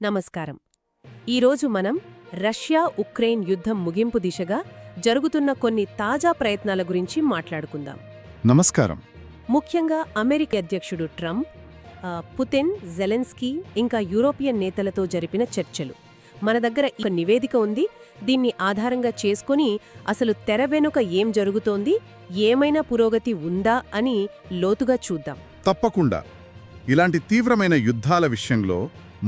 నమస్కారం. ఈరోజు మనం రష్యా ఉక్రెయిన్ యుద్ధం ముగింపు దిశగా జరుగుతున్న కొన్ని తాజా ప్రయత్నాల గురించి మాట్లాడుకుందాం. నమస్కారం. ముఖ్యంగా అమెరికా అధ్యక్షుడు ట్రంప్, పుతిన్, జెలెన్స్కీ ఇంకా యూరోపియన్ నేతలతో జరిపిన చర్చలు. మన దగ్గర ఒక నివేదిక ఉంది. దీన్ని ఆధారంగా చేసుకుని అసలు తెర వెనుక ఏం జరుగుతోంది, ఏమైనా పురోగతి ఉందా అని లోతుగా చూద్దాం. తప్పకుండా. ఇలాంటి తీవ్రమైన యుద్ధాల విషయంలో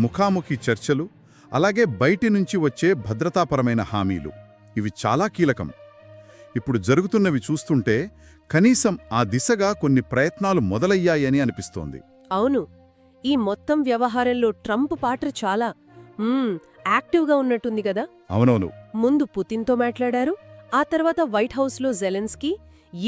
ముఖాముఖి చర్చలు, అలాగే బయటి నుంచి వచ్చే భద్రతాపరమైన హామీలు ఇవి చాలా కీలకం. ఇప్పుడు జరుగుతున్నవి చూస్తుంటే కనీసం ఆ దిశగా కొన్ని ప్రయత్నాలు మొదలయ్యాయని అనిపిస్తోంది. అవును, ఈ మొత్తం వ్యవహారంలో ట్రంప్ పాత్ర చాలా యాక్టివ్గా ఉన్నట్టుంది కదా. అవునవును. ముందు పుతిన్తో మాట్లాడారు, ఆ తర్వాత వైట్ హౌస్లో జెలెన్స్కీ,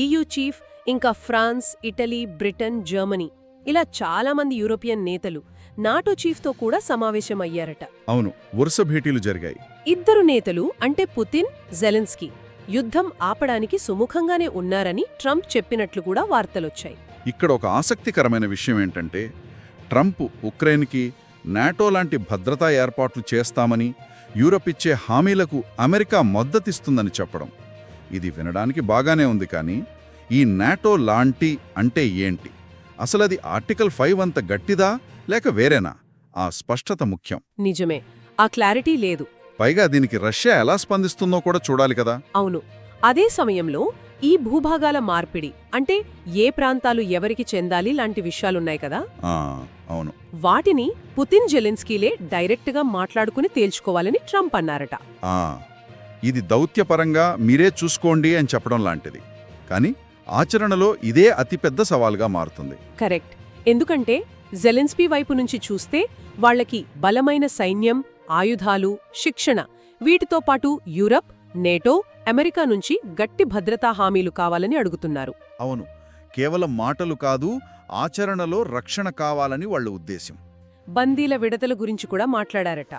ఈయూ చీఫ్, ఇంకా ఫ్రాన్స్, ఇటలీ, బ్రిటన్, జర్మనీ ఇలా చాలామంది యూరోపియన్ నేతలు, నాటో చీఫ్తో కూడా సమావేశమయ్యారట. అవును, వరుస భేటీలు జరిగాయి. ఇద్దరు నేతలు అంటే పుతిన్, జెలెన్స్కీ యుద్ధం ఆపడానికి సుముఖంగానే ఉన్నారని ట్రంప్ చెప్పినట్లు కూడా వార్తలొచ్చాయి. ఇక్కడ ఒక ఆసక్తికరమైన విషయం ఏంటంటే, ట్రంప్ ఉక్రెయిన్కి నాటో లాంటి భద్రతా ఏర్పాట్లు చేస్తామని, యూరప్ ఇచ్చే హామీలకు అమెరికా మద్దతిస్తుందని చెప్పడం. ఇది వినడానికి బాగానే ఉంది, కానీ ఈ నాటో లాంటి అంటే ఏంటి? అసలది ఆర్టికల్ 5 అంత గట్టిదా లేక వేరేనా? ఆ స్పష్టత ముఖ్యం. నిజమే, ఆ క్లారిటీ లేదు. పైగా దీనికి రష్యా ఎలా స్పందిస్తుందో కూడా చూడాలి కదా. అవును. అదే సమయంలో ఈ భూభాగాల మార్పిడి అంటే ఏ ప్రాంతాలు ఎవరికి చెందాలి లాంటి విషయాలున్నాయి కదా. అవును. వాటిని పుతిన్, జెలెన్స్కీలే డైరెక్ట్గా మాట్లాడుకుని తేల్చుకోవాలని ట్రంప్ అన్నారట. ఇది దౌత్యపరంగా మీరే చూసుకోండి అని చెప్పడం లాంటిది, కానీ ఆచరణలో ఇదే అతిపెద్ద సవాల్గా మారుతుంది. కరెక్ట్. ఎందుకంటే జెలెన్స్కీ వైపు నుంచి చూస్తే వాళ్లకి బలమైన సైన్యం, ఆయుధాలు, శిక్షణ వీటితో పాటు యూరప్, నేటో, అమెరికా నుంచి గట్టి భద్రతా హామీలు కావాలని అడుగుతున్నారు. అవును, కేవలం మాటలు కాదు, ఆచరణలో రక్షణ కావాలని వాళ్ల ఉద్దేశం. బందీల విడతల గురించి కూడా మాట్లాడారట.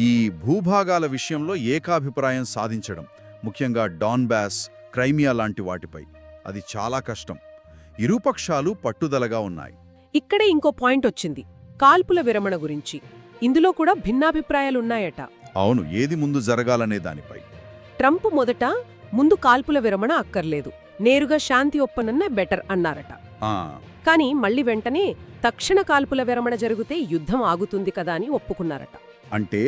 ఈ భూభాగాల విషయంలో ఏకాభిప్రాయం సాధించడం, ముఖ్యంగా డాన్బాస్, క్రైమియా లాంటి వాటిపై, అది చాలా కష్టం. ఇరుపక్షాలు పట్టుదలగా ఉన్నాయి. ఇక్కడే ఇంకో పాయింట్ వచ్చింది, కాల్పుల విరమణ గురించి. ఇందులో కూడా భిన్నాభిప్రాయాలున్నాయట. అవును, ఏది ముందు జరగాలనే దానిపై. ట్రంప్ మొదట ముందు కాల్పుల విరమణ అక్కర్లేదు, నేరుగా శాంతి ఒప్పందమే బెటర్ అన్నారట. కానీ మళ్లీ వెంటనే తక్షణ కాల్పుల విరమణ జరిగితే యుద్ధం ఆగుతుంది కదా అని ఒప్పుకున్నారట. అంటే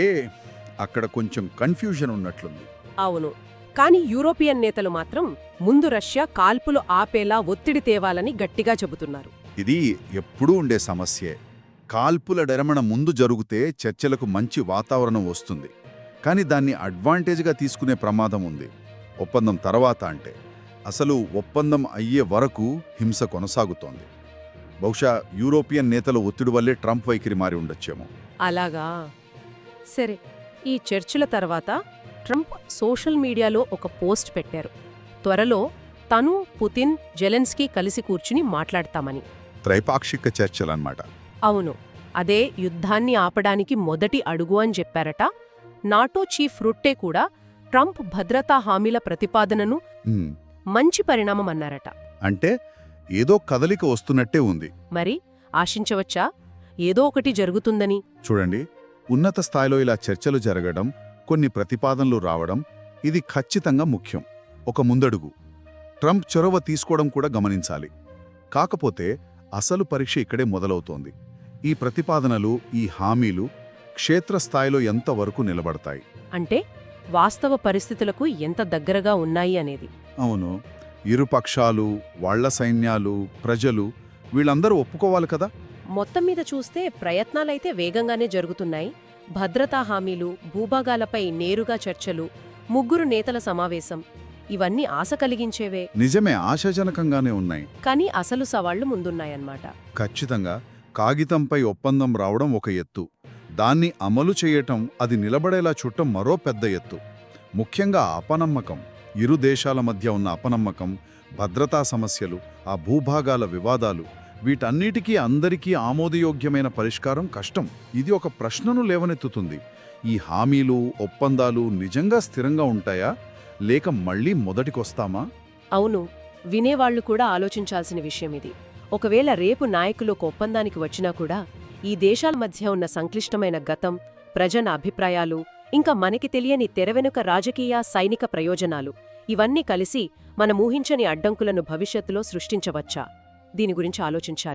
అక్కడ కొంచెం కన్ఫ్యూజన్ ఉన్నట్లుంది. అవును, కానీ యూరోపియన్ నేతలు మాత్రం ముందు రష్యా కాల్పులు ఆపేలా ఒత్తిడి తేవాలని గట్టిగా చెబుతున్నారు. ఇది ఎప్పుడూ ఉండే సమస్యే. కాల్పుల విరమణ ముందు జరిగితే చర్చలకు మంచి వాతావరణం వస్తుంది, కానీ దాన్ని అడ్వాంటేజ్గా తీసుకునే ప్రమాదం ఉంది. ఒప్పందం తర్వాత అంటే అసలు ఒప్పందం అయ్యే వరకు హింస కొనసాగుతోంది. బహుశా యూరోపియన్ నేతల ఒత్తిడి వల్లే ట్రంప్ వైఖరి మారి ఉండొచ్చేమో. అలాగా. సరే, ఈ చర్చల తర్వాత ట్రంప్ సోషల్ మీడియాలో ఒక పోస్ట్ పెట్టారు. త్వరలో తను, పుతిన్, జెలెన్స్కీ కలిసి కూర్చుని మాట్లాడతామని. త్రైపాక్షిక చర్చలన్నమాట. అవును, అదే యుద్ధాన్ని ఆపడానికి మొదటి అడుగు అని చెప్పారట. నాటో చీఫ్ రుట్టే కూడా ట్రంప్ భద్రతా హామీల ప్రతిపాదనను మంచి పరిణామం అన్నారట. అంటే ఏదో కదలిక వస్తున్నట్టే ఉంది. మరి ఆశించవచ్చా ఏదో ఒకటి జరుగుతుందని? చూడండి, ఉన్నత స్థాయిలో ఇలా చర్చలు జరగడం, కొన్ని ప్రతిపాదనలు రావడం, ఇది ఖచ్చితంగా ముఖ్యం, ఒక ముందడుగు. ట్రంప్ చొరవ తీసుకోవడం కూడా గమనించాలి. కాకపోతే అసలు పరీక్ష ఇక్కడే మొదలవుతోంది. ఈ ప్రతిపాదనలు, ఈ హామీలు క్షేత్రస్థాయిలో ఎంతవరకు నిలబడతాయి, అంటే వాస్తవ పరిస్థితులకు ఎంత దగ్గరగా ఉన్నాయి అనేది. అవును, ఇరుపక్షాలు, వాళ్ల సైన్యాలు, ప్రజలు వీళ్ళందరూ ఒప్పుకోవాలి కదా. మొత్తం మీద చూస్తే ప్రయత్నాలైతే వేగంగానే జరుగుతున్నాయి. భద్రతా హామీలు, భూభాగాలపై నేరుగా చర్చలు, ముగ్గురు నేతల సమావేశం, ఇవన్నీ ఆశ కలిగించేవే. నిజమే, ఆశాజనకంగానే ఉన్నాయి. కానీ అసలు సవాళ్లు ముందున్నాయన్నమాట. ఖచ్చితంగా. కాగితంపై ఒప్పందం రావడం ఒక ఎత్తు, దాన్ని అమలు చేయటం, అది నిలబడేలా చుట్టం మరో పెద్ద ఎత్తు. ముఖ్యంగా అపనమ్మకం, ఇరు దేశాల మధ్య ఉన్న అపనమ్మకం, భద్రతా సమస్యలు, ఆ భూభాగాల వివాదాలు, వీటన్నిటికీ అందరికీ ఆమోదయోగ్యమైన పరిష్కారం కష్టం. ఇది ఒక ప్రశ్నను లేవనెత్తుతుంది. ఈ హామీలు, ఒప్పందాలు నిజంగా స్థిరంగా ఉంటాయా, లేక మళ్లీ మొదటికొస్తామా? అవును, వినేవాళ్లు కూడా ఆలోచించాల్సిన విషయం ఇది. ఒకవేళ రేపు నాయకులు ఒక ఒప్పందానికి వచ్చినా కూడా ఈ దేశాల మధ్య ఉన్న సంక్లిష్టమైన గతం, ప్రజల అభిప్రాయాలు, ఇంకా మనకి తెలియని తెరవెనుక రాజకీయ సైనిక ప్రయోజనాలు ఇవన్నీ కలిసి మనమూహించని అడ్డంకులను భవిష్యత్తులో సృష్టించవచ్చా? దీని గురించి ఆలోచించాలి.